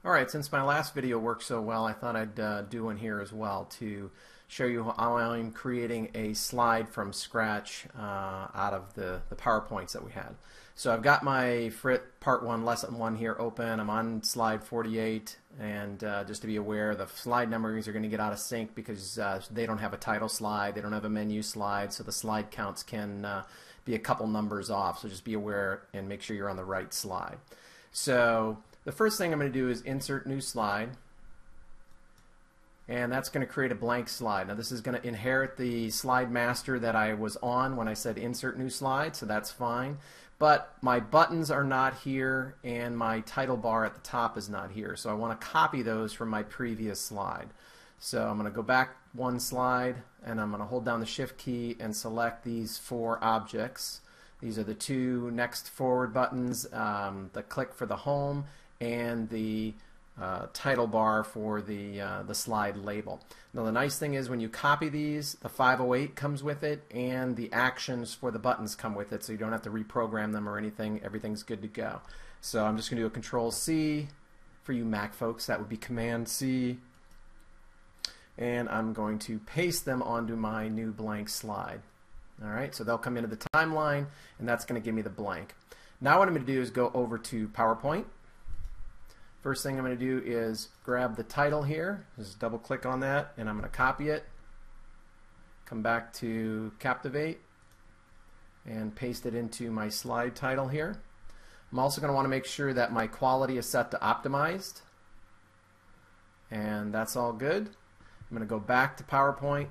Alright, since my last video worked so well, I thought I'd do one here as well to show you how I'm creating a slide from scratch out of the PowerPoints that we had. So I've got my FRIT Part 1 Lesson 1 here open. I'm on slide 48, and just to be aware, the slide numbers are going to get out of sync because they don't have a title slide, they don't have a menu slide, so the slide counts can be a couple numbers off. So just be aware and make sure you're on the right slide. So the first thing I'm going to do is insert new slide, and that's going to create a blank slide. Now this is going to inherit the slide master that I was on when I said insert new slide, so that's fine. But my buttons are not here and my title bar at the top is not here, so I want to copy those from my previous slide. So I'm going to go back one slide and I'm going to hold down the shift key and select these four objects. These are the two next forward buttons, the click for the home, and the title bar for the slide label. Now the nice thing is when you copy these, the 508 comes with it and the actions for the buttons come with it, so you don't have to reprogram them or anything. Everything's good to go. So I'm just going to do a Control C. For you Mac folks, that would be Command C, and I'm going to paste them onto my new blank slide. Alright, so they'll come into the timeline and that's going to give me the blank. Now what I'm going to do is go over to PowerPoint. First thing I'm going to do is grab the title here, just double click on that, and I'm going to copy it, come back to Captivate, and paste it into my slide title here. I'm also going to want to make sure that my quality is set to optimized, and that's all good. I'm going to go back to PowerPoint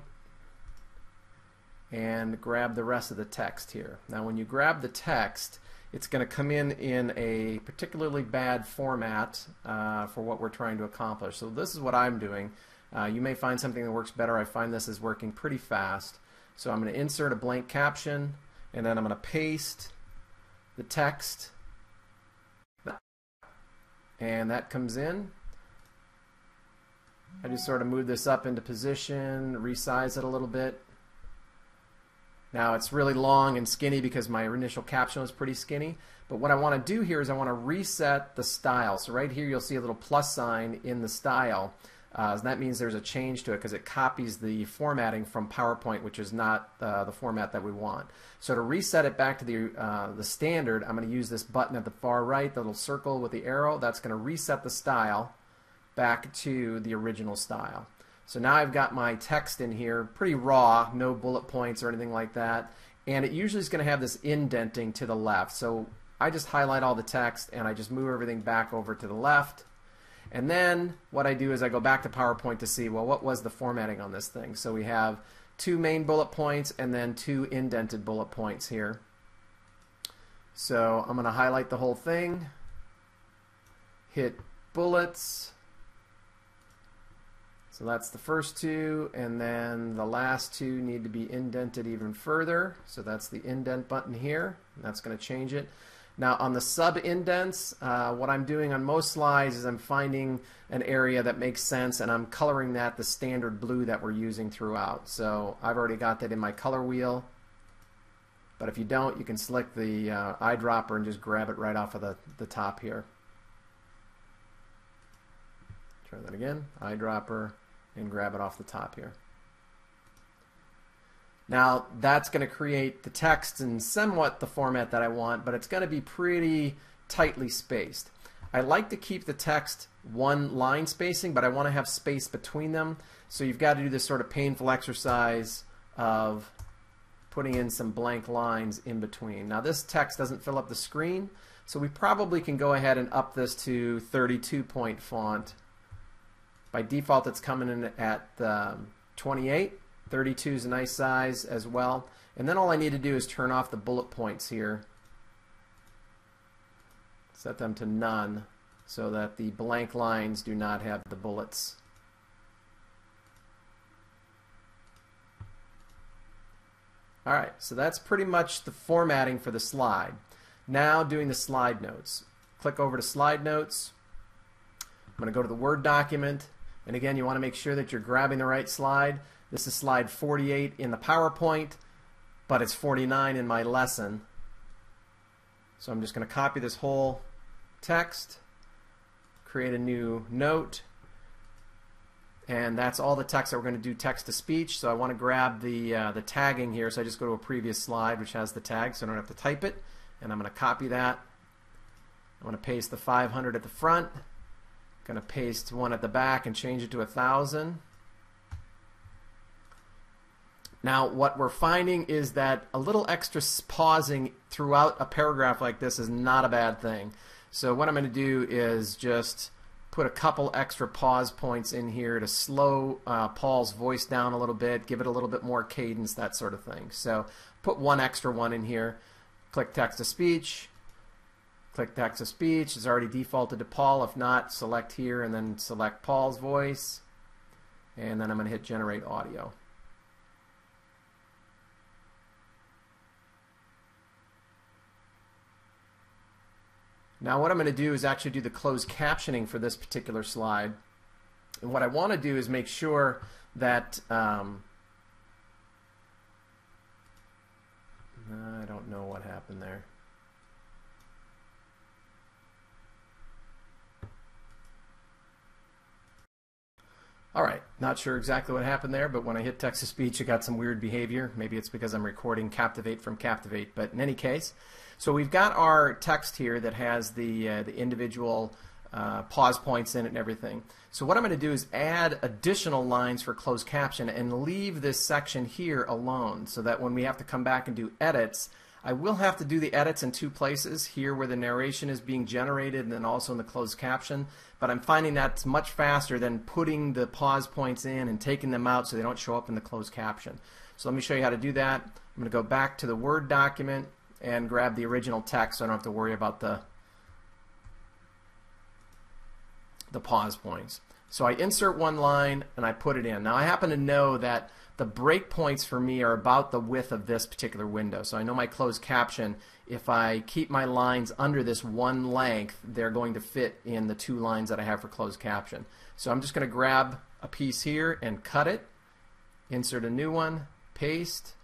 and grab the rest of the text here. Now when you grab the text, it's going to come in a particularly bad format for what we're trying to accomplish. So this is what I'm doing. You may find something that works better. I find this is working pretty fast. So I'm going to insert a blank caption, and then I'm going to paste the text, and that comes in. I just sort of move this up into position, resize it a little bit. Now it's really long and skinny because my initial caption was pretty skinny, but what I want to do here is I want to reset the style. So right here you'll see a little plus sign in the style. So that means there's a change to it because it copies the formatting from PowerPoint, which is not the format that we want. So to reset it back to the standard, I'm going to use this button at the far right, the little circle with the arrow. That's going to reset the style back to the original style. So now I've got my text in here pretty raw, no bullet points or anything like that, and it usually is going to have this indenting to the left. So I just highlight all the text and I just move everything back over to the left, and then what I do is I go back to PowerPoint to see, well, what was the formatting on this thing. So we have two main bullet points and then two indented bullet points here. So I'm going to highlight the whole thing, hit bullets. So that's the first two, and then the last two need to be indented even further. So that's the indent button here, and that's going to change it. Now on the sub-indents, what I'm doing on most slides is I'm finding an area that makes sense, and I'm coloring that the standard blue that we're using throughout. So I've already got that in my color wheel, but if you don't, you can select the eyedropper and just grab it right off of the top here. Try that again, eyedropper, and grab it off the top here. Now that's going to create the text in somewhat the format that I want, but it's going to be pretty tightly spaced. I like to keep the text one line spacing, but I want to have space between them, so you've got to do this sort of painful exercise of putting in some blank lines in between. Now this text doesn't fill up the screen, so we probably can go ahead and up this to 32-point font. By default it's coming in at 28. 32 is a nice size as well. And then all I need to do is turn off the bullet points here. Set them to none so that the blank lines do not have the bullets. Alright, so that's pretty much the formatting for the slide. Now doing the slide notes. Click over to slide notes. I'm going to go to the Word document. And again, you want to make sure that you're grabbing the right slide. This is slide 48 in the PowerPoint, but it's 49 in my lesson. So I'm just going to copy this whole text, create a new note, and that's all the text that we're going to do text to speech. So I want to grab the tagging here, so I just go to a previous slide which has the tag so I don't have to type it, and I'm going to copy that. I'm going to paste the 500 at the front, going to paste one at the back and change it to 1,000. Now what we're finding is that a little extra pausing throughout a paragraph like this is not a bad thing. So what I'm going to do is just put a couple extra pause points in here to slow Paul's voice down a little bit, give it a little bit more cadence, that sort of thing. So put one extra one in here. Click text to speech. Click text to speech. It's already defaulted to Paul. If not, select here and then select Paul's voice. And then I'm going to hit generate audio. Now what I'm going to do is actually do the closed captioning for this particular slide. And what I want to do is make sure that I don't know what happened there. Alright, not sure exactly what happened there, but when I hit text to speech it got some weird behavior. Maybe it's because I'm recording Captivate from Captivate, but in any case, so we've got our text here that has the individual pause points in it and everything. So what I'm going to do is add additional lines for closed caption and leave this section here alone, so that when we have to come back and do edits, I will have to do the edits in two places, here where the narration is being generated and then also in the closed caption, but I'm finding that's much faster than putting the pause points in and taking them out so they don't show up in the closed caption. So let me show you how to do that. I'm going to go back to the Word document and grab the original text so I don't have to worry about the pause points. So I insert one line and I put it in. Now I happen to know that the breakpoints for me are about the width of this particular window. So I know my closed caption, if I keep my lines under this one length, they're going to fit in the two lines that I have for closed caption. So I'm just going to grab a piece here and cut it, insert a new one, paste,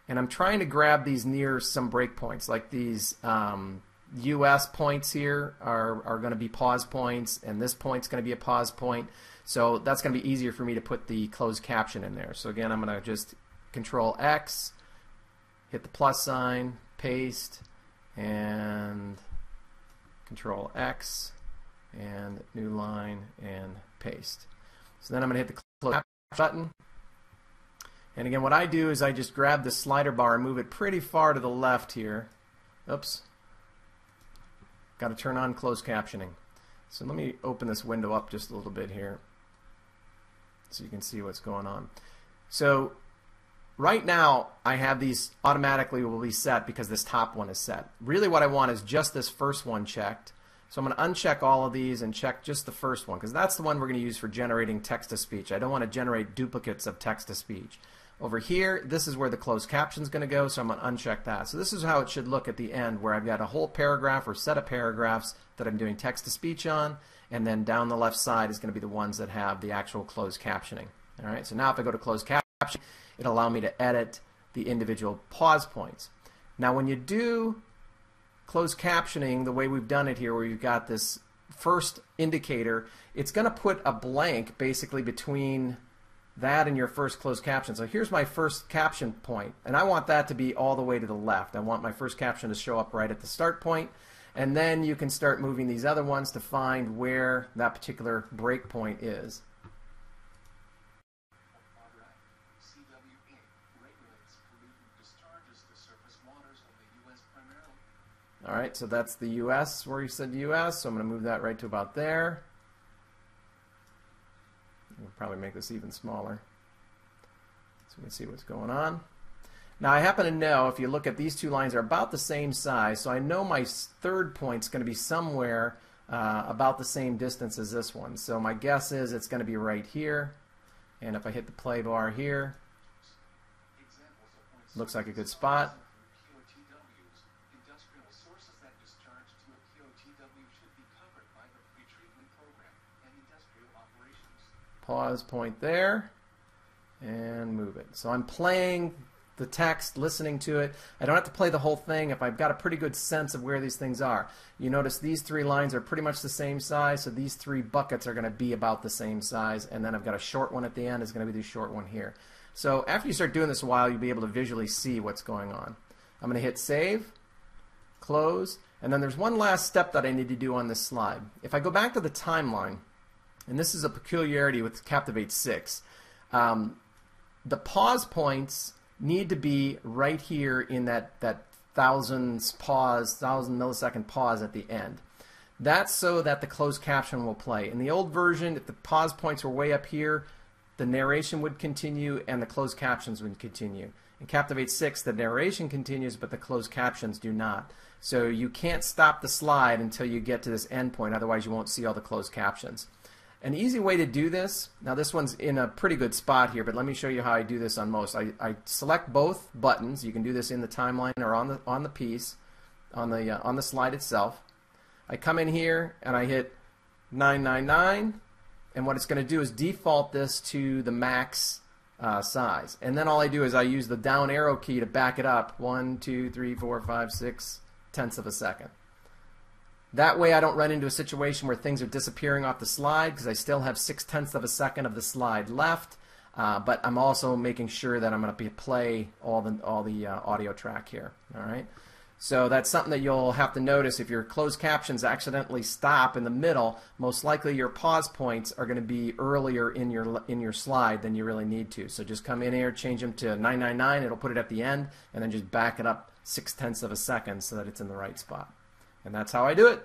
and I'm trying to grab these near some breakpoints, like these US points here are going to be pause points, and this point's going to be a pause point. So that's going to be easier for me to put the closed caption in there. So again, I'm going to just Control X, hit the plus sign, paste, and Control X, and new line, and paste. So then I'm going to hit the close caption button. And again, what I do is I just grab the slider bar and move it pretty far to the left here. Oops. Got to turn on closed captioning. So let me open this window up just a little bit here so you can see what's going on. So right now I have these automatically will be set because this top one is set. Really what I want is just this first one checked. So I'm going to uncheck all of these and check just the first one because that's the one we're going to use for generating text to speech. I don't want to generate duplicates of text to speech. Over here, this is where the closed caption is going to go, so I'm going to uncheck that. So this is how it should look at the end, where I've got a whole paragraph or set of paragraphs that I'm doing text to speech on, and then down the left side is going to be the ones that have the actual closed captioning. All right, so now if I go to closed caption, it'll allow me to edit the individual pause points. Now when you do closed captioning the way we've done it here, where you've got this first indicator, it's going to put a blank basically between that and your first closed caption. So here's my first caption point, and I want that to be all the way to the left. I want my first caption to show up right at the start point, and then you can start moving these other ones to find where that particular break point is. Alright, so that's the US where you said US, so I'm going to move that right to about there. We'll probably make this even smaller so we can see what's going on. Now I happen to know if you look at these two lines are about the same size, so I know my third point is going to be somewhere about the same distance as this one. So my guess is it's going to be right here, and if I hit the play bar here, looks like a good spot. Pause point there and move it. So I'm playing the text, listening to it. I don't have to play the whole thing if I've got a pretty good sense of where these things are. You notice these three lines are pretty much the same size, so these three buckets are going to be about the same size, and then I've got a short one at the end. It's going to be the short one here. So after you start doing this a while, you'll be able to visually see what's going on. I'm going to hit save, close, and then there's one last step that I need to do on this slide. If I go back to the timeline, and this is a peculiarity with Captivate 6, the pause points need to be right here in that thousand millisecond pause at the end. That's so that the closed caption will play. In the old version, if the pause points were way up here, the narration would continue and the closed captions would continue. In Captivate 6, the narration continues, but the closed captions do not. So you can't stop the slide until you get to this end point, otherwise you won't see all the closed captions. An easy way to do this, now this one's in a pretty good spot here, but let me show you how I do this on most. I select both buttons. You can do this in the timeline or on the piece, on the slide itself. I come in here and I hit 999, and what it's going to do is default this to the max size. And then all I do is I use the down arrow key to back it up 1, 2, 3, 4, 5, 6 tenths of a second. That way I don't run into a situation where things are disappearing off the slide, because I still have 6/10 of a second of the slide left, but I'm also making sure that I'm going to play all the audio track here. All right. So that's something that you'll have to notice. If your closed captions accidentally stop in the middle, most likely your pause points are going to be earlier in your slide than you really need to. So just come in here, change them to 999. It'll put it at the end, and then just back it up 6/10 of a second so that it's in the right spot. And that's how I do it.